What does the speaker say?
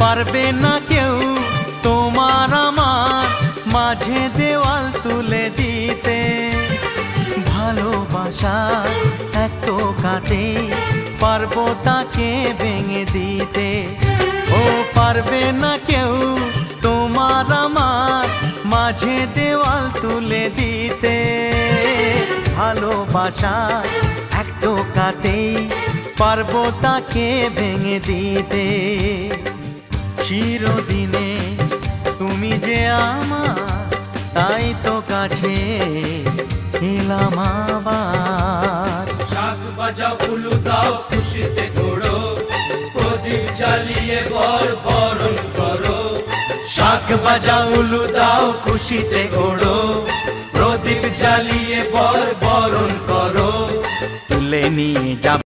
পারবে না কেউ তোমার আমার মাঝে দেওয়াল তুলে দিতে। ভালোবাসা এক টোকাতে পারবো তাকে ভেঙে দিতে। ও পারবে না কেউ তোমার আমার মাঝে দেওয়াল তুলে দিতে। ভালোবাসা এক টোকাতেই পারবো তাকে ভেঙে দিতে। চিরদিনে তুমি যে আমার, তাই তো কাছে এলাম আবার। শাক বাজাও উলু দাও খুশিতে ঘোড়ো, প্রদীপ জ্বালিয়ে বরণ করো। শাক বাজাও উলু দাও খুশিতে ঘোড়ো, প্রদীপ জ্বালিয়ে বরণ করো। তুলে নিয়ে যাব